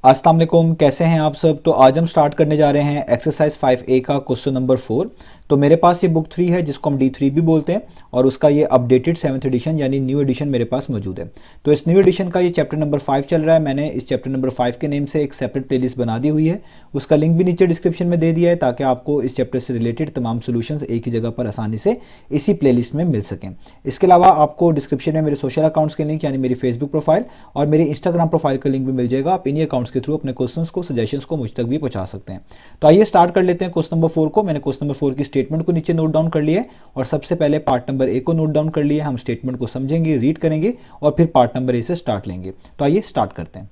अस्सलाम वालेकुम, कैसे हैं आप सब। तो आज हम स्टार्ट करने जा रहे हैं एक्सरसाइज 5A का क्वेश्चन नंबर 4। तो मेरे पास ये बुक 3 है जिसको हम D3 भी बोलते हैं और उसका ये अपडेटेड 7th एडिशन यानी न्यू एडिशन मेरे पास मौजूद है। तो इस न्यू एडिशन का ये चैप्टर नंबर 5 चल रहा है। मैंने इस चैप्टर नंबर 5 के नेम से एक सेपरेट प्लेलिस्ट बना दी हुई है, उसका लिंक भी नीचे डिस्क्रिप्शन में दे दिया है ताकि आपको इस चैप्टर से रिलेटेड तमाम सोल्यूशंस एक ही जगह पर आसानी से इसी प्लेलिस्ट में मिल सकें। इसके अलावा आपको डिस्क्रिप्शन में मेरे सोशल अकाउंट्स के लिंक यानी मेरी फेसबुक प्रोफाइल और मेरी इंस्टाग्राम प्रोफाइल का लिंक भी मिल जाएगा। आप इन्हीं अकाउंट्स के थ्रू अपने क्वेश्चंस को, सजेशंस को मुझ तक भी पहुंचा सकते हैं। तो आइए स्टार्ट कर लेते हैं क्वेश्चन नंबर 4 को। मैंने क्वेश्चन नंबर 4 की स्टेटमेंट को नीचे नोट डाउन कर लिया है और सबसे पहले पार्ट नंबर ए को नोट डाउन कर लिया। हम स्टेटमेंट को समझेंगे, रीड करेंगे और फिर पार्ट नंबर ए से स्टार्ट लेंगे। तो आइए स्टार्ट करते हैं।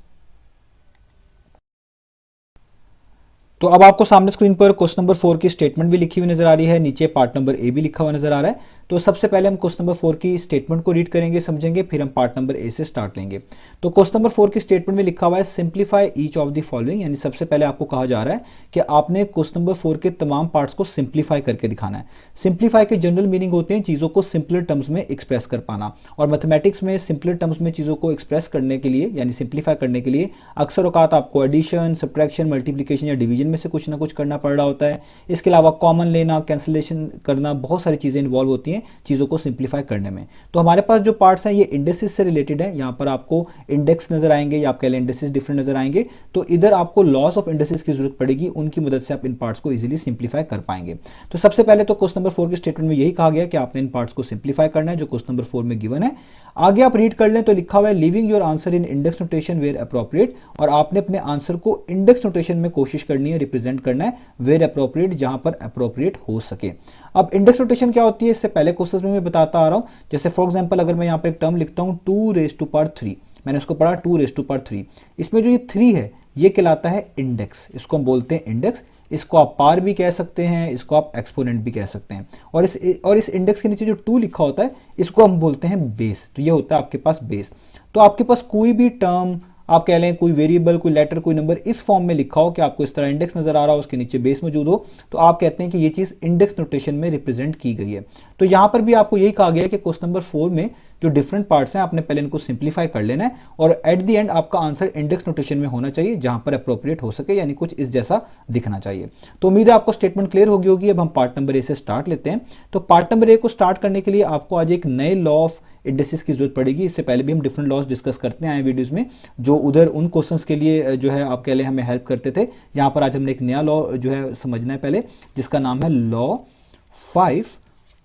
तो अब आपको सामने स्क्रीन पर क्वेश्चन नंबर 4 की स्टेटमेंट भी लिखी हुई नजर आ रही है, नीचे पार्ट नंबर ए भी लिखा हुआ नजर आ रहा है। तो सबसे पहले हम क्वेश्चन नंबर 4 की स्टेटमेंट को रीड करेंगे, समझेंगे, फिर हम पार्ट नंबर ए से स्टार्ट लेंगे। तो क्वेश्चन नंबर 4 की स्टेटमेंट में लिखा हुआ है simplify each of the following, यानी सबसे पहले आपको कहा जा रहा है कि आपने क्वेश्चन नंबर 4 के तमाम पार्ट्स को सिंप्लीफाई करके दिखाना है। सिंप्लीफाई के जनरल मीनिंग होते हैं चीज़ों को सिंपलर टर्म्स में एक्सप्रेस कर पाना, और मैथमेटिक्स में सिंपलर टर्म्स में चीज़ों को एक्सप्रेस करने के लिए यानी सिंप्लीफाई करने के लिए अक्सर औकात आपको एडिशन, सब्ट्रैक्शन, मल्टीप्लिकेशन या डिवीजन में से कुछ ना कुछ करना पड़ रहा होता है। इसके अलावा कॉमन लेना, कैंसिलेशन करना, बहुत सारी चीज़ें इन्वॉल्व होती हैं चीज़ों को सिंप्लीफाई करने में। तो हमारे पास जो पार्ट्स हैं ये इंडेक्सेस से रिलेटेड है। यहाँ पर आपको इंडेक्स नजर आएंगे या आप कह लें इंडेक्सेस डिफरेंट नजर आएंगे। तो इधर आपको लॉस ऑफ इंडेक्सेस की जरूरत पड़ेगी, उनकी मदद से आप इन पार्ट्स को इजीली सिंप्लीफाई कर पाएंगे। तो सबसे पहले तो क्वेश्चन नंबर 4 के स्टेटमेंट में यही कहा गया कि आपने इन पार्ट्स को सिंप्लीफाई करना है जो क्वेश्चन नंबर 4 में गिवन है। आगे आप रीड कर लें तो लिखा हुआ है leaving your answer in index notation where appropriate, और आपने अपने आंसर को इंडेक्स नोटेशन में कोशिश करनी है, रिप्रेजेंट करना है वेयर अप्रोप्रिएट, जहां पर अप्रोप्रिएट हो सके। अब इंडेक्स नोटेशन क्या होती है इससे पहले क्वेश्चन में मैं बताता आ रहा हूं। जैसे फॉर एग्जांपल अगर मैं यहां पर एक टर्म लिखता हूं 2⁻3, मैंने उसको पढ़ा 2⁻3, इसमें जो ये 3 है ये कहलाता है इंडेक्स, इसको हम बोलते हैं इंडेक्स। इसको आप पार भी कह सकते हैं, इसको आप एक्सपोनेंट भी कह सकते हैं। और इस इंडेक्स के नीचे जो 2 लिखा होता है इसको हम बोलते हैं बेस। तो ये होता है आपके पास बेस। तो आपके पास कोई भी टर्म, आप कह लें कोई वेरिएबल, कोई लेटर, कोई नंबर इस फॉर्म में लिखा हो कि आपको इस तरह इंडेक्स नजर आ रहा हो, उसके नीचे बेस मौजूद हो, तो आप कहते हैं कि ये चीज इंडेक्स नोटेशन में रिप्रेजेंट की गई है। तो यहां पर भी आपको यही कहा गया है कि क्वेश्चन नंबर 4 में जो डिफरेंट पार्ट्स हैं आपने पहले इनको सिंप्लीफाई कर लेना है और एट द एंड आपका आंसर इंडेक्स नोटेशन में होना चाहिए जहां पर अप्रोप्रिएट हो सके, यानी कुछ इस जैसा दिखना चाहिए। तो उम्मीद है आपको स्टेटमेंट क्लियर होगी। अब हम पार्ट नंबर ए से स्टार्ट लेते हैं। तो पार्ट नंबर ए को स्टार्ट करने के लिए आपको आज एक नए लॉ ऑफ इंडेक्सेस की जरूरत पड़ेगी। इससे पहले भी हम डिफरेंट लॉस डिस्कस करते आए वीडियोस में जो उधर उन क्वेश्चंस के लिए जो है आप कह लें हमें हेल्प करते थे। यहाँ पर आज हमने एक नया लॉ जो है समझना है पहले, जिसका नाम है लॉ 5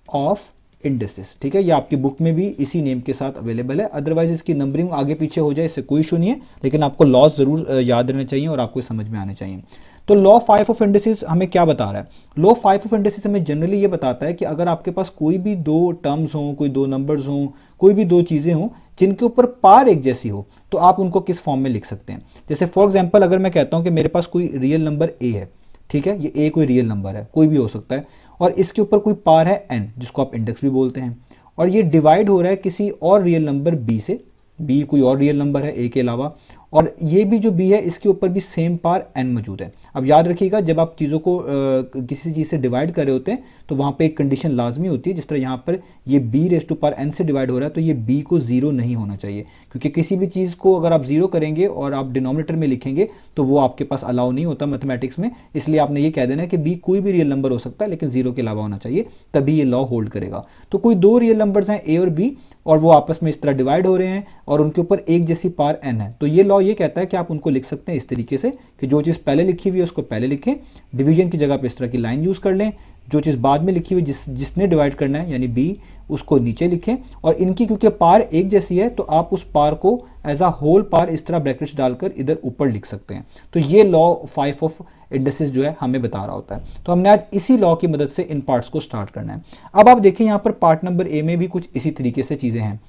ऑफ इंडेक्सेस। ठीक है, ये आपकी बुक में भी इसी नेम के साथ अवेलेबल है। अदरवाइज इसकी नंबरिंग आगे पीछे हो जाए इससे कोई इशू नहीं है, लेकिन आपको लॉस जरूर याद रहने चाहिए और आपको समझ में आने चाहिए। तो लॉ 5 ऑफ इंडेक्सेस हमें क्या बता रहा है? लॉ 5 ऑफ इंडेक्सेस हमें जनरली ये बताता है कि अगर आपके पास कोई भी दो टर्म्स हों, कोई दो नंबर्स हों, कोई भी दो चीज़ें हों जिनके ऊपर पार एक जैसी हो, तो आप उनको किस फॉर्म में लिख सकते हैं। जैसे फॉर एग्जाम्पल अगर मैं कहता हूँ कि मेरे पास कोई रियल नंबर ए है, ठीक है, ये ए कोई रियल नंबर है, कोई भी हो सकता है, और इसके ऊपर कोई पार है एन जिसको आप इंडेक्स भी बोलते हैं, और ये डिवाइड हो रहा है किसी और रियल नंबर बी से, बी कोई और रियल नंबर है ए के अलावा, और ये भी जो बी है इसके ऊपर भी सेम पार एन मौजूद है। अब याद रखिएगा जब आप चीज़ों को किसी चीज़ से डिवाइड कर रहे होते हैं तो वहाँ पे एक कंडीशन लाजमी होती है। जिस तरह यहाँ पर ये b raise to power n से डिवाइड हो रहा है तो ये b को 0 नहीं होना चाहिए, क्योंकि किसी भी चीज़ को अगर आप 0 करेंगे और आप डिनोमिनेटर में लिखेंगे तो वो आपके पास अलाउ नहीं होता मैथमेटिक्स में। इसलिए आपने ये कह देना है कि b कोई भी रियल नंबर हो सकता है लेकिन 0 के अलावा होना चाहिए, तभी ये लॉ होल्ड करेगा। तो कोई दो रियल नंबर्स हैं a और b और वो आपस में इस तरह डिवाइड हो रहे हैं और उनके ऊपर एक जैसी पार n है, तो ये लॉ ये कहता है कि आप उनको लिख सकते हैं इस तरीके से कि जो चीज़ पहले लिखी हुई है उसको पहले लिखें, डिवीजन की जगह पे इस तरह की लाइन यूज़ कर लें, जो चीज़ बाद में लिखी हुई जिसने डिवाइड करना है यानी b उसको नीचे लिखें, और इनकी क्योंकि पार एक जैसी है तो आप उस पार को एज अ होल पार इस तरह ब्रैकेट्स डालकर इधर ऊपर लिख सकते हैं। तो ये लॉ 5 ऑफ इंडेक्सेस जो है हमें बता रहा होता है। तो हमने आज इसी लॉ की मदद से इन पार्ट्स को स्टार्ट करना है। अब आप देखें यहाँ पर पार्ट नंबर ए में भी कुछ इसी तरीके से चीज़ें हैं।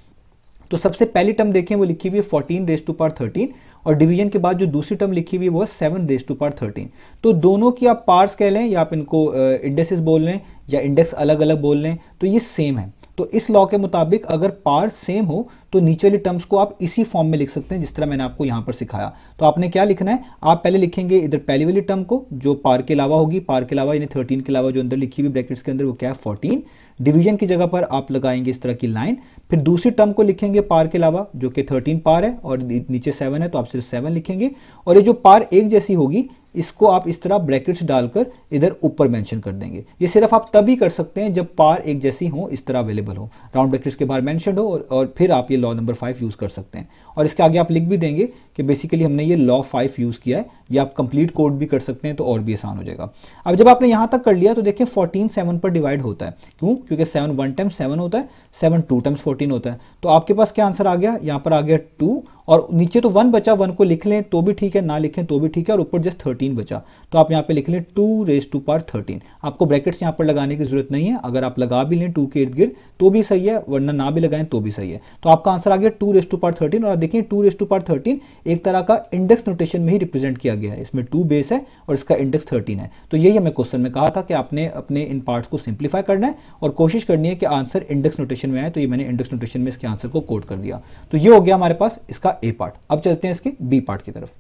तो सबसे पहली टर्म देखें वो लिखी हुई है 14 रेज़ टू पावर 13, और डिवीजन के बाद जो दूसरी टर्म लिखी हुई है वो है 7 रेज़ टू पावर 13। तो दोनों की आप पार्ट्स कह लें या आप इनको इंडेक्सेस बोल लें या इंडेक्स अलग अलग बोल लें, तो ये सेम है। तो इस लॉ के मुताबिक अगर पार सेम हो तो नीचे वाली टर्म्स को आप इसी फॉर्म में लिख सकते हैं जिस तरह मैंने आपको यहाँ पर सिखाया। तो आपने क्या लिखना है, आप पहले लिखेंगे इधर पहली वाली टर्म को जो पार के अलावा होगी, पार के अलावा यानी 13 के अलावा जो अंदर लिखी हुई ब्रैकेट्स के अंदर वो क्या है 14, डिवीजन की जगह पर आप लगाएंगे इस तरह की लाइन, फिर दूसरी टर्म को लिखेंगे पार के अलावा जो कि 13 पार है और नीचे 7 है तो आप सिर्फ 7 लिखेंगे, और ये जो पार एक जैसी होगी इसको आप इस तरह ब्रैकेट्स डालकर इधर ऊपर मेंशन कर देंगे। ये सिर्फ आप तभी कर सकते हैं जब पार एक जैसी हो, इस तरह अवेलेबल हो, राउंड ब्रैकेट्स के बाहर मेंशन हो, और फिर आप ये लॉ नंबर 5 यूज़ कर सकते हैं। और इसके आगे आप लिख भी देंगे कि बेसिकली हमने ये लॉ 5 यूज़ किया है, या आप कंप्लीट कोड भी कर सकते हैं तो और भी आसान हो जाएगा। अब जब आपने यहाँ तक कर लिया तो देखिए 14 7 पर डिवाइड होता है, क्यों? क्योंकि 7 1 टाइम्स 7 होता है, 7 2 टाइम्स 14 होता है। तो आपके पास क्या आंसर आ गया, यहाँ पर आ गया 2, और नीचे तो 1 बचा, 1 को लिख लें तो भी ठीक है, ना लिखें तो भी ठीक है, और ऊपर जस्ट 13 बचा, तो आप यहाँ पे लिख लें 2 रेज़ टू पावर 13। आपको ब्रैकेट्स यहाँ पर लगाने की जरूरत नहीं है, अगर आप लगा भी लें 2 के इर्द गिर्द तो भी सही है, वरना ना भी लगाएं तो भी सही है। तो आपका आंसर आ गया 2 रेज़ टू पावर 13। और देखिए 2 रेज़ टू पावर 13 एक तरह का इंडेक्स नोटेशन में ही रिप्रेजेंट किया गया है, इसमें 2 बेस है और इसका इंडेक्स 13 है। तो यही हमें क्वेश्चन में कहा था कि आपने अपने इन पार्ट्स को सिंप्लीफाई करना है और कोशिश करनी है कि आंसर इंडेक्स नोटेशन में आए, तो ये मैंने इंडेक्स नोटेशन में इसके आंसर को कोड कर दिया। तो ये हो गया हमारे पास इसका ए पार्ट। अब चलते हैं इसके बी पार्ट की तरफ।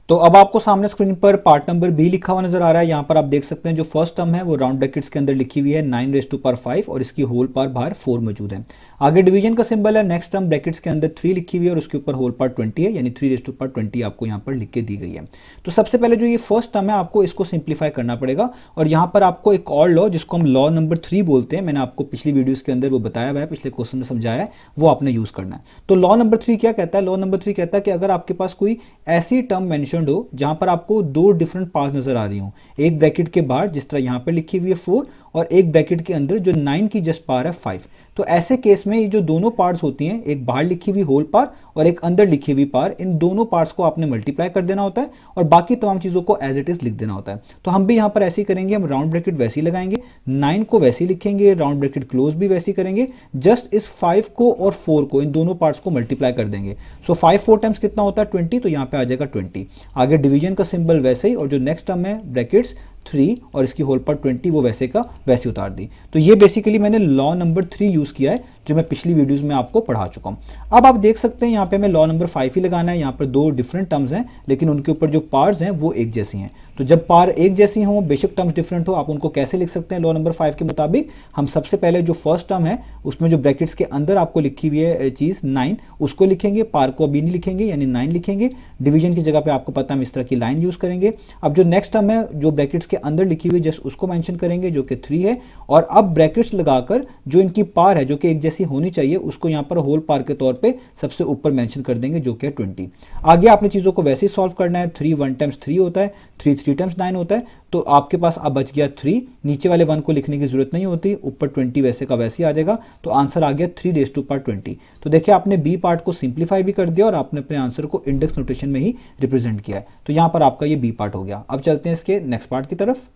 तो अब आपको सामने स्क्रीन पर पार्ट नंबर बी लिखा हुआ नजर आ रहा है। यहां पर आप देख सकते हैं जो फर्स्ट टर्म है वो राउंड ब्रैकेट्स के अंदर लिखी हुई है 9 रेज़ टू पावर 5 और इसकी होल पावर बाहर 4 मौजूद है। आगे डिवीजन का सिंबल है, नेक्स्ट टर्म ब्रैकेट्स के अंदर 3 लिखी हुई है और उसके ऊपर होल पावर 20 है, यानी 3 रेज़ टू पावर 20 आपको यहां पर लिख के दी गई है। तो सबसे पहले जो ये फर्स्ट टर्म है आपको इसको सिंप्लीफाई करना पड़ेगा, और यहां पर आपको एक और लॉ जिसको हम लॉ नंबर 3 बोलते हैं, मैंने आपको पिछली वीडियोस के अंदर वो बताया हुआ है, पिछले क्वेश्चन में समझाया है, वो आपने यूज करना है। तो लॉ नंबर 3 क्या कहता है? लॉ नंबर 3 कहता है कि अगर आपके पास कोई ऐसी टर्म मेंशन्ड हो जहां पर आपको 2 डिफरेंट पार्ट्स नजर आ रही हो, एक ब्रैकेट के बाहर जिस तरह यहां पर लिखी हुई है 4 और एक ब्रैकेट के अंदर जो 9 की जस्ट पावर है 5, तो ऐसे केस में ये जो दोनों पार्ट्स होती हैं, एक बाहर लिखी हुई होल पार और एक अंदर लिखी हुई पार, इन दोनों पार्ट्स को आपने मल्टीप्लाई कर देना होता है और बाकी तमाम चीजों को एज इट इज लिख देना होता है। तो हम भी यहां पर ऐसे ही करेंगे, हम राउंड ब्रैकेट वैसे ही लगाएंगे, 9 को वैसे ही लिखेंगे, राउंड ब्रैकेट क्लोज भी वैसे ही करेंगे, जस्ट इस 5 को और 4 को, इन दोनों पार्ट्स को मल्टीप्लाई कर देंगे। सो 5 4 टाइम्स कितना होता है 20, तो यहां पे आ जाएगा 20। आगे डिवीजन का सिंबल वैसे ही, और जो नेक्स्ट टर्म है ब्रैकेट्स 3 और इसकी होल पावर 20 वो वैसे का वैसे उतार दी। तो ये बेसिकली मैंने लॉ नंबर 3 यूज किया है जो मैं पिछली वीडियोस में आपको पढ़ा चुका हूं। अब आप देख सकते हैं यहाँ पे हमें लॉ नंबर 5 ही लगाना है। यहाँ पर 2 डिफरेंट टर्म्स हैं लेकिन उनके ऊपर जो पार्ट्स हैं वो एक जैसी हैं। तो जब पार एक जैसी हो, बेशक टर्म्स डिफरेंट हो, आप उनको कैसे लिख सकते हैं लॉ नंबर 5 के मुताबिक? हम सबसे पहले जो फर्स्ट टर्म है उसमें जो ब्रैकेट्स के अंदर आपको लिखी हुई है चीज 9, उसको लिखेंगे, पार को अभी नहीं लिखेंगे यानी 9 लिखेंगे, डिवीजन की जगह पे आपको पता हम इस तरह की लाइन यूज करेंगे। अब जो नेक्स्ट टर्म है जो ब्रैकेट्स के अंदर लिखी हुई जस्ट उसको मेंशन करेंगे जो कि 3 है, और अब ब्रैकेट्स लगाकर जो इनकी पार है जो कि एक जैसी होनी चाहिए उसको यहाँ पर होल पार के तौर पे सबसे ऊपर मेंशन कर देंगे जो कि 20। आगे आपने चीजों को वैसे ही सॉल्व करना है। 3 1 टाइम्स 3 होता है, 3 3 टाइम्स 9 होता है, तो आपके पास अब बच गया 3, नीचे वाले 1 को लिखने की जरूरत नहीं होती, ऊपर 20 वैसे का वैसे ही आ जाएगा। तो आंसर आ गया 3 रेज़ टू पावर 20। तो देखिए आपने बी पार्ट को सिंप्लीफाई भी कर दिया और आपने अपने आंसर को इंडेक्स नोटेशन में ही रिप्रेजेंट किया है। तो यहां पर आपका ये बी पार्ट हो गया। अब चलते हैं इसके नेक्स्ट पार्ट की तरफ।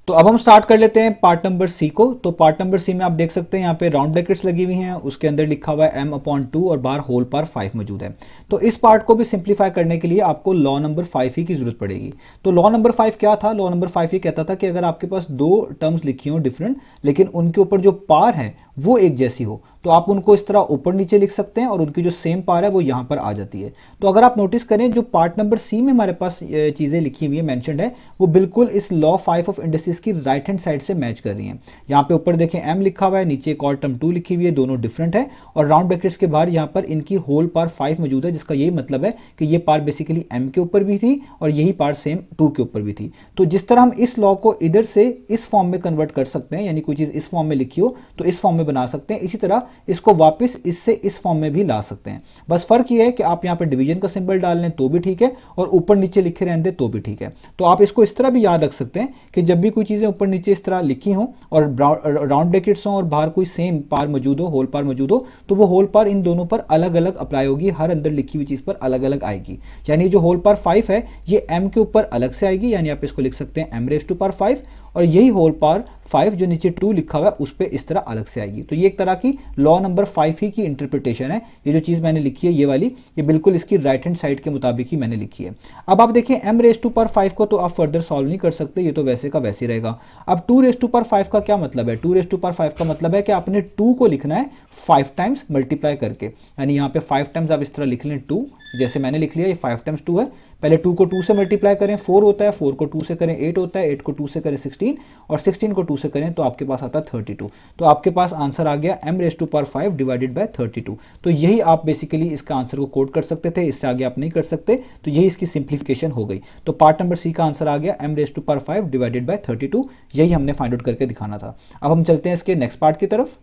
तो अब हम स्टार्ट कर लेते हैं पार्ट नंबर सी को। तो पार्ट नंबर सी में आप देख सकते हैं यहाँ पे राउंड ब्रैकेट्स लगी हुई हैं, उसके अंदर लिखा हुआ है m/2 और बाहर होल पावर 5 मौजूद है। तो इस पार्ट को भी सिंप्लीफाई करने के लिए आपको लॉ नंबर 5 ही की जरूरत पड़ेगी। तो लॉ नंबर 5 क्या था? लॉ नंबर 5 ये कहता था कि अगर आपके पास 2 टर्म्स लिखी हो डिफरेंट लेकिन उनके ऊपर जो पार है वो एक जैसी हो तो आप उनको इस तरह ऊपर नीचे लिख सकते हैं और उनकी जो सेम पार है वो यहाँ पर आ जाती है। तो अगर आप नोटिस करें जो पार्ट नंबर सी में हमारे पास चीज़ें लिखी हुई है मेंशन्ड है वो बिल्कुल इस लॉ 5 ऑफ इंडिसेस की राइट हैंड साइड से मैच कर रही हैं। यहाँ पे ऊपर देखें m लिखा हुआ है, नीचे एक और टर्म 2 लिखी हुई है, दोनों डिफरेंट है, और राउंड ब्रैकेट्स के बाहर यहाँ पर इनकी होल पार 5 मौजूद है, जिसका यही मतलब है कि ये पार बेसिकली m के ऊपर भी थी और यही पार सेम 2 के ऊपर भी थी। तो जिस तरह हम इस लॉ को इधर से इस फॉर्म में कन्वर्ट कर सकते हैं, यानी कोई चीज़ इस फॉर्म में लिखी हो तो इस फॉर्म में बना सकते हैं, इसी तरह इसको वापस इससे इस फॉर्म में भी ला सकते हैं। बस फर्क ये है कि आप यहाँ पर डिवीजन का सिंबल डाल लें तो भी ठीक है और ऊपर नीचे लिखे रहने दें तो भी ठीक है। तो आप इसको इस तरह भी याद रख सकते हैं कि जब भी कोई चीज़ें ऊपर नीचे इस तरह लिखी हों और राउंड ब्रैकेट्स हों और बाहर कोई सेम पार मौजूद हो, होल पार मौजूद हो, तो वो होल पार इन दोनों पर अलग अलग अप्लाई होगी, हर अंदर लिखी हुई चीज़ पर अलग अलग आएगी। यानी जो होल पार 5 है ये m के ऊपर अलग से आएगी, यानी आप इसको लिख सकते हैं m रेज़ टू पावर 5, और यही होल पावर 5 जो नीचे 2 लिखा हुआ है उस पर इस तरह अलग से आएगी। तो ये एक तरह की लॉ नंबर 5 ही की इंटरप्रिटेशन है। ये जो चीज़ मैंने लिखी है ये वाली, ये बिल्कुल इसकी राइट हैंड साइड के मुताबिक ही मैंने लिखी है। अब आप देखिए m रेज टू पावर 5 को तो आप फर्दर सॉल्व नहीं कर सकते, ये तो वैसे का वैसे ही रहेगा। अब 2 रेज टू पावर 5 का क्या मतलब है? 2 रेज टू पावर 5 का मतलब है कि आपने 2 को लिखना है 5 टाइम्स मल्टीप्लाई करके, यानी यहाँ पे 5 टाइम्स आप इस तरह लिख लें 2, जैसे मैंने लिख लिया ये 5 टाइम्स 2 है। पहले 2 को 2 से मल्टीप्लाई करें 4 होता है, 4 को 2 से करें 8 होता है, 8 को 2 से करें 16 और 16 को 2 से करें तो आपके पास आता है 32। तो आपके पास आंसर आ गया m raise to power 5 divided by 32। तो यही आप बेसिकली इसका आंसर को कोड कर सकते थे, इससे आगे आप नहीं कर सकते। तो यही इसकी सिंप्लीफिकेशन हो गई। तो पार्ट नंबर सी का आंसर आ गया m raise to power 5 divided by 32। यही हमने फाइंड आउट करके दिखाना था। अब हम चलते हैं इसके नेक्स्ट पार्ट की तरफ।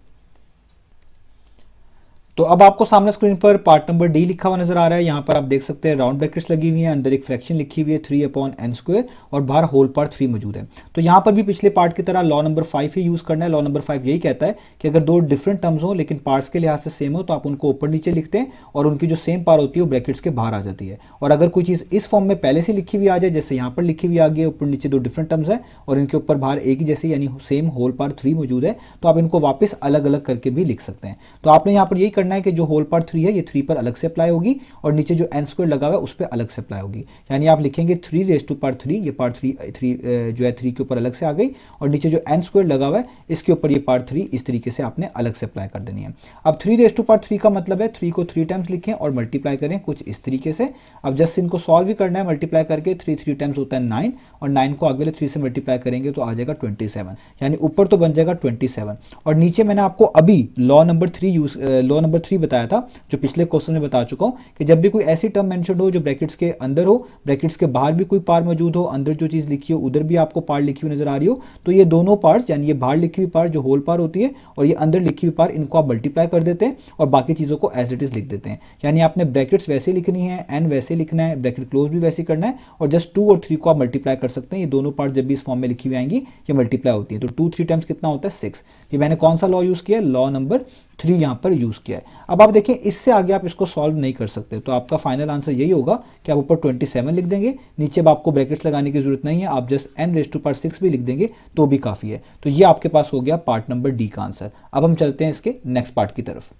तो अब आपको सामने स्क्रीन पर पार्ट नंबर डी लिखा हुआ नजर आ रहा है। यहाँ पर आप देख सकते हैं राउंड ब्रैकेट्स लगी हुई हैं, अंदर एक फ्रैक्शन लिखी हुई है 3/n² और बाहर होल पावर 3 मौजूद है। तो यहाँ पर भी पिछले पार्ट की तरह लॉ नंबर 5 ही यूज करना है। लॉ नंबर 5 यही कहता है कि अगर दो डिफरेंट टर्म्स हो लेकिन पार्ट्स के लिहाज से सेम हो तो आप उनको ऊपर नीचे लिखते हैं और उनकी जो सेम पार होती है वो ब्रैकेट्स के बाहर आ जाती है। और अगर कोई चीज़ इस फॉर्म में पहले से लिखी हुई आ जाए, जैसे यहाँ पर लिखी हुई आ गई है, ऊपर नीचे दो डिफरेंट टर्म्स है और इनके ऊपर बाहर एक ही जैसे यानी सेम होल पावर 3 मौजूद है, तो आप इनको वापस अलग अलग करके भी लिख सकते हैं। तो आपने यहाँ पर यही करना है कि जो होल पावर 3 है ये 3 पर अलग से अप्लाई होगी और नीचे जो n² लगा हुआ है उस पर अलग से अप्लाई होगी। यानी आप लिखेंगे 3 रेज टू पावर 3, ये पावर 3 जो है 3 के ऊपर अलग से आ गई और नीचे जो n² लगा हुआ है इसके ऊपर ये पावर 3 इस तरीके से आपने अलग से अप्लाई कर देनी है। अब 3 रेज टू पावर 3 का मतलब है 3 को 3 टाइम्स लिखें और मल्टीप्लाई करें कुछ इस तरीके से। अब जस्ट इनको सॉल्व ही करना है मल्टीप्लाई करके। 3 टाइम्स होता है 9 और 9 को आगे वाले 3 से मल्टीप्लाई करेंगे तो आ जाएगा 27, यानी ऊपर तो बन जाएगा 27 और नीचे मैंने आपको अभी लॉ नंबर 3 बताया था, जो पिछले क्वेश्चन में बता चुका हूं कि जब भी कोई ऐसी टर्म मेंशन हो जो ब्रैकेट्स के अंदर हो, ब्रैकेट्स के बाहर भी कोई पार मौजूद हो, अंदर जो चीज लिखी हो उधर भी आपको पार लिखी हुई नजर आ रही हो, तो ये दोनों पार्ट्स यानी ये बाहर लिखी हुई पार जो होल पार होती है और ये अंदर लिखी हुई पार, इनको आप मल्टीप्लाई कर देते हैं और बाकी चीजों को एज इट इज लिख देते हैं। यानी आपने ब्रैकेट्स वैसे लिखनी है, एन वैसे लिखना है, ब्रैकेट क्लोज भी वैसे करना है और जस्ट 2 और 3 को आप मल्टीप्लाई कर सकते हैं। ये दोनों पार्ट जब भी इस फॉर्म में लिखी हुई आएंगी ये मल्टीप्लाई होती है। तो 2 3 टाइम्स कितना होता है 6। ये मैंने कौन सा लॉ यूज किया है? लॉ नंबर 3 यहां पर यूज किया है। अब आप देखें इससे आगे आप इसको सॉल्व नहीं कर सकते, तो आपका फाइनल आंसर यही होगा कि आप ऊपर 27 लिख देंगे, नीचे अब आपको ब्रैकेट्स लगाने की जरूरत नहीं है, आप just n raise to power 6 भी लिख देंगे तो भी काफी है। तो ये आपके पास हो गया पार्ट नंबर डी का आंसर। अब हम चलते हैं इसके नेक्स्ट पार्ट की तरफ।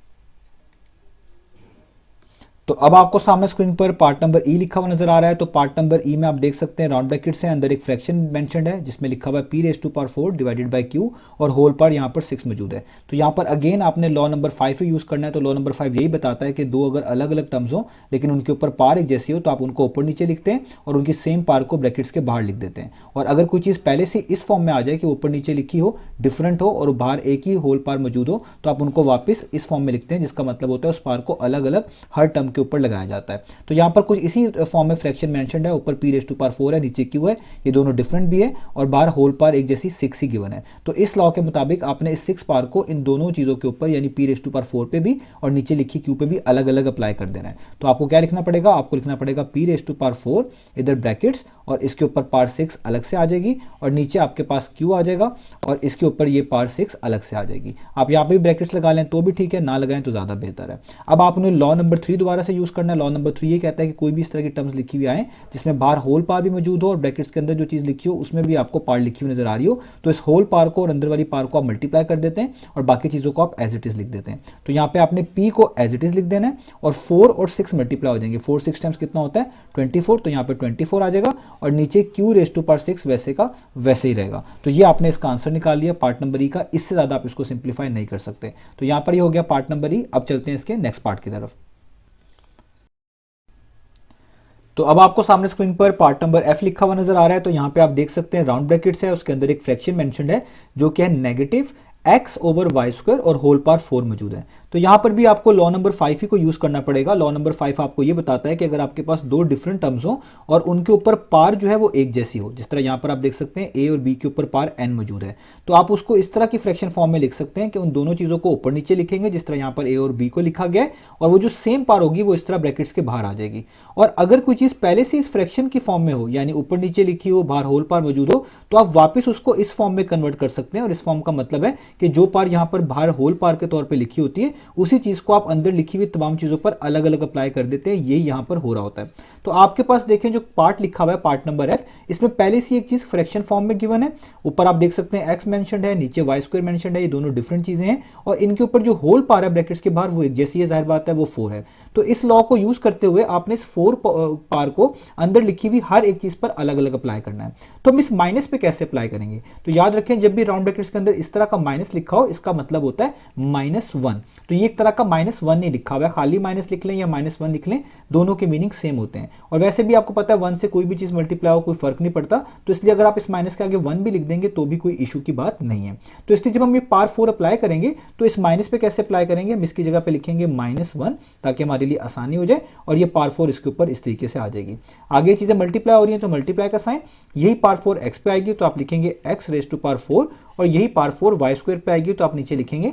तो अब आपको सामने स्क्रीन पर पार्ट नंबर ई लिखा हुआ नजर आ रहा है। तो पार्ट नंबर ई में आप देख सकते हैं राउंड ब्रैकेट्स हैं, अंदर एक फ्रैक्शन मेंशन्ड है जिसमें लिखा हुआ है p raise to power 4 divided by q और होल पावर यहाँ पर 6 मौजूद है। तो यहाँ पर अगेन आपने लॉ नंबर 5 ही यूज करना है। तो लॉ नंबर 5 यही बताता है कि दो अगर अलग अलग टर्म्स हो लेकिन उनके ऊपर पार एक जैसी हो तो आप उनको ऊपर नीचे लिखते हैं और उनकी सेम पार को ब्रैकेट्स के बाहर लिख देते हैं। और अगर कोई चीज़ पहले से इस फॉर्म में आ जाए कि ऊपर नीचे लिखी हो, डिफरेंट हो और बाहर एक ही होल पार मौजूद हो, तो आप उनको वापस इस फॉर्म में लिखते हैं, जिसका मतलब होता है उस पार को अलग अलग हर टर्म के ऊपर लगाया जाता है। तो यहां पर कुछ इसी फॉर्म में फ्रैक्शन मेंशन्ड है, ऊपर p रेज टू पावर 4 है, नीचे q है, ये दोनों डिफरेंट भी है और बाहर होल पार एक जैसी 6 ही गिवन है। तो इस लॉ के मुताबिक आपने इस 6 पार को इन दोनों चीजों के ऊपर यानी p रेज टू पावर 4 पे भी और नीचे लिखी q पे भी अलग अलग अप्लाई कर देना है। तो आपको क्या लिखना पड़ेगा? आपको लिखना पड़ेगा p रेज टू पावर 4 इधर ब्रैकेट्स और इसके ऊपर पार 6 अलग से आ जाएगी और नीचे आपके पास q आ जाएगा और इसके ऊपर ये पार 6 अलग से आ जाएगी। आप यहाँ पे भी ब्रैकेट्स लगा लें तो भी ठीक है, ना लगाएं तो ज्यादा बेहतर है। अब आपने लॉ नंबर 3 दोबारा से यूज करना है। लॉ नंबर 3 ये कहता है कि कोई भी इस तरह की टर्म्स लिखी हुई आए जिसमें बाहर होल पार भी मौजूद हो और ब्रैकेट्स के अंदर जो चीज लिखी हो उसमें भी आपको पार लिखी हुई नजर आ रही हो, तो इस होल पार को और अंदर वाली पार को आप मल्टीप्लाई कर देते हैं और बाकी चीजों को आप एज इट इज लिख देते हैं। तो यहाँ पे आपने p को एज इट इज लिख देना है और 4 और 6 मल्टीप्लाई हो जाएंगे। 4 6 टाइम्स कितना होता है 24, तो यहाँ पे 24 आ जाएगा और नीचे q रेज टू पावर 6 वैसे का वैसे ही रहेगा। तो ये आपने इसका आंसर निकाल लिया पार्ट नंबर ई का। इससे ज्यादा आप इसको सिंप्लीफाई नहीं कर सकते। तो यहाँ पर ये हो गया पार्ट नंबर ई। अब चलते हैं इसके नेक्स्ट पार्ट की तरफ। तो अब आपको सामने स्क्रीन पर पार्ट नंबर एफ लिखा हुआ नजर आ रहा है। तो यहाँ पे आप देख सकते हैं राउंड ब्रैकेट्स है, उसके अंदर एक फ्रैक्शन मेंशन्ड है जो कि है negative x over y square और होल पावर 4 मौजूद है। तो यहां पर भी आपको लॉ नंबर 5 ही को यूज करना पड़ेगा। लॉ नंबर 5 आपको ये बताता है कि अगर आपके पास दो डिफरेंट टर्म्स हो और उनके ऊपर पार जो है वो एक जैसी हो, जिस तरह यहां पर आप देख सकते हैं a और b के ऊपर पार n मौजूद है, तो आप उसको इस तरह की फ्रैक्शन फॉर्म में लिख सकते हैं कि उन दोनों चीजों को ऊपर नीचे लिखेंगे जिस तरह यहां पर a और b को लिखा गया है और वो जो सेम पार होगी वो इस तरह ब्रैकेट्स के बाहर आ जाएगी। और अगर कोई चीज पहले से इस फ्रैक्शन की फॉर्म में हो यानी ऊपर नीचे लिखी हो, बाहर होल पार मौजूद हो, तो आप वापस उसको इस फॉर्म में कन्वर्ट कर सकते हैं। और इस फॉर्म का मतलब है कि जो पार यहां पर बाहर होल पार के तौर पे लिखी होती है उसी चीज को आप अंदर लिखी हुई तमाम चीजों पर अलग अलग अप्लाई कर देते हैं। यही यहां पर हो रहा होता है। तो आपके पास देखें जो पार्ट लिखा हुआ है पार्ट नंबर एफ, इसमें पहले से एक चीज फ्रैक्शन फॉर्म में गिवन है। ऊपर आप देख सकते हैं एक्स मेंशनड है, नीचे वाई स्क्वायर मेंशनड है। ये दोनों डिफरेंट चीजें हैं और इनके ऊपर जो होल पार है ब्रैकेट्स के बाहर वो एक जैसी है, जाहिर बात है वो 4 है। तो इस लॉ को यूज करते हुए आपने इस 4 पार को अंदर लिखी हुई हर एक चीज पर अलग अलग अप्लाई करना है। तो हम इस माइनस पे कैसे अप्लाई करेंगे? तो याद रखें जब भी राउंड ब्रैकेट्स के अंदर इस तरह का माइनस लिखा हो इसका मतलब होता है -1। तो ये एक तरह का -1 नहीं लिखा हुआ है, खाली माइनस लिख लें या -1 लिख लें, दोनों के मीनिंग सेम होते हैं। और वैसे भी आपको पता है 1 से कोई भी चीज मल्टीप्लाई हो कोई फर्क नहीं पड़ता, तो इसलिए अगर आप इस माइनस के आगे 1 भी लिख देंगे तो भी कोई इशू की बात नहीं है। तो इसलिए जब हम ये पार 4 अप्लाई करेंगे तो इस माइनस पे कैसे अप्लाई करेंगे? हम इसकी जगह पे लिखेंगे -1 ताकि हमारे लिए आसानी हो जाए और ये पार 4 इसके ऊपर इस तरीके से आ जाएगी। आगे चीजें मल्टीप्लाई हो रही हैं तो मल्टीप्लाई का साइन, यही पार 4 एक्स पे आएगी तो आप लिखेंगे x रेज टू पावर 4 और यही पावर 4 वाई स्क्वायर पे आएगी तो आप नीचे लिखेंगे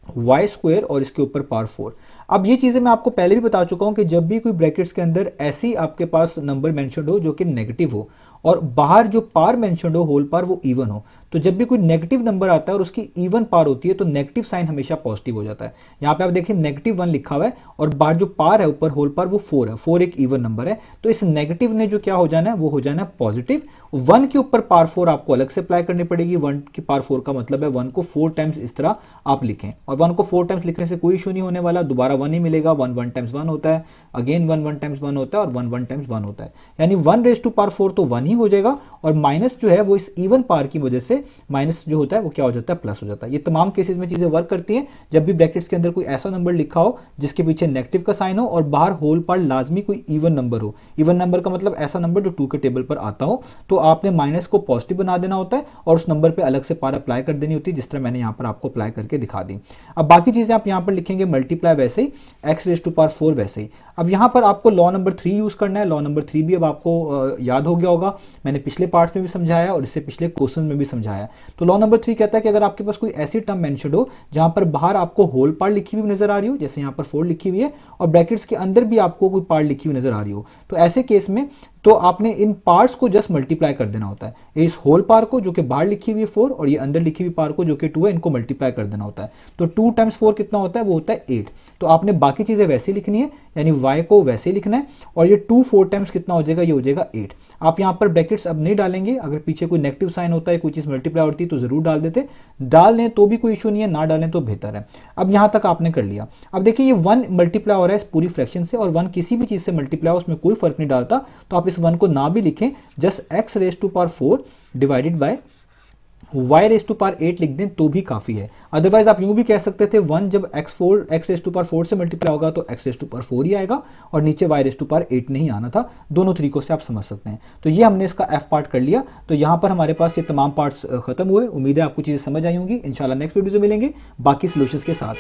वाई स्क्वायर और इसके ऊपर पावर 4। अब ये चीजें मैं आपको पहले भी बता चुका हूं कि जब भी कोई ब्रैकेट्स के अंदर ऐसी आपके पास नंबर मेंशन्ड हो जो कि नेगेटिव हो और बाहर जो पार मेंशन्ड हो होल पार वो इवन हो, तो जब भी कोई नेगेटिव नंबर आता है और उसकी इवन पार होती है तो नेगेटिव साइन हमेशा पॉजिटिव हो जाता है। यहाँ पे आप देखिए -1 लिखा हुआ है और बाहर जो पार है ऊपर होल पार वो 4 है, 4 एक इवन नंबर है, तो इस नेगेटिव ने जो क्या हो जाना है वो हो जाना है पॉजिटिव। 1 के ऊपर पार 4 आपको अलग से अप्लाई करनी पड़ेगी। 1 की पार 4 का मतलब है 1 को 4 टाइम्स इस तरह आप लिखें और 1 को 4 टाइम्स लिखने से कोई इशू नहीं होने वाला, दोबारा 1 ही मिलेगा। 1 1 टाइम्स 1 होता है, अगेन 1 1 टाइम्स 1 होता है और 1 1 टाइम्स 1 होता है, यानी 1 रेज टू पावर 4 तो 1 ही हो जाएगा और माइनस जो है वो इस इवन पार की वजह से माइनस जो होता है वो क्या हो जाता है प्लस हो जाता है। ये तमाम केसेस में चीजें वर्क करती हैं जब भी ब्रैकेट्स के अंदर कोई ऐसा नंबर लिखा हो जिसके पीछे नेगेटिव का साइन हो और बाहर होल पार लाजमी कोई इवन नंबर हो। इवन नंबर का मतलब ऐसा नंबर जो 2 के टेबल पर आता हो, तो आपने माइनस को पॉजिटिव बना देना होता है और उस नंबर पे अलग से पार अप्लाई कर देनी होती है, जिस तरह मैंने यहाँ पर आपको अप्लाई करके दिखा दी। अब बाकी चीजें आप यहाँ पर लिखेंगे मल्टीप्लाई वैसे ही, एक्स रेज टू पावर 4 वैसे ही। अब यहाँ पर आपको लॉ नंबर 3 यूज करना है। लॉ नंबर 3 भी अब आपको याद हो गया होगा, मैंने पिछले पार्ट्स में भी समझाया और इससे पिछले क्वेश्चन में भी समझाया। तो लॉ नंबर 3 कहता है कि अगर आपके पास कोई ऐसी टर्म मेंशन्ड हो जहां पर बाहर आपको होल पार्ट लिखी हुई नजर आ रही हो, जैसे यहाँ पर 4 लिखी हुई है और ब्रैकेट्स के अंदर भी आपको कोई पार्ट लिखी हुई नजर आ रही हो, तो ऐसे केस में तो आपने इन पार्ट्स को जस्ट मल्टीप्लाई कर देना होता है। इस होल पार को जो कि बाहर लिखी हुई है 4 और ये अंदर लिखी हुई पार को जो कि 2 है, इनको मल्टीप्लाई कर देना होता है। तो 2 टाइम्स 4 कितना होता है? वो होता है 8। तो आपने बाकी चीजें वैसे लिखनी है, यानी y को वैसे लिखना है और ये 2 4 टाइम्स कितना हो जाएगा? ये हो जाएगा 8। आप यहाँ पर ब्रैकेट्स अब नहीं डालेंगे, अगर पीछे कोई नेगेटिव साइन होता है, कोई चीज मल्टीप्लाई होती है तो जरूर डाल देते, डाल लें तो भी कोई इशू नहीं है, ना डालें तो बेहतर है। अब यहां तक आपने कर लिया। अब देखिए ये 1 मल्टीप्लाई हो रहा है इस पूरी फ्रैक्शन से और 1 किसी भी चीज से मल्टीप्लाई हो उसमें कोई फर्क नहीं डालता, तो आप इस 1 को ना भी लिखें, just x raise to power 4 divided by y raise to power 8 लिख दें तो भी काफी है। अदरवाइज आप यूं भी कह सकते थे 1 जब x रेज टू पावर 4 से मल्टीप्लाई होगा तो x रेज टू पावर 4 ही आएगा और नीचे y रेज टू पावर 8 नहीं आना था। दोनों तरीकों से आप समझ सकते हैं। तो ये हमने इसका f पार्ट कर लिया। तो यहां पर हमारे पास ये तमाम पार्ट्स खत्म हुए। उम्मीद है आपको चीजें समझ आई होंगी। इंशाल्लाह नेक्स्ट वीडियो में मिलेंगे बाकी सॉल्यूशंस के साथ।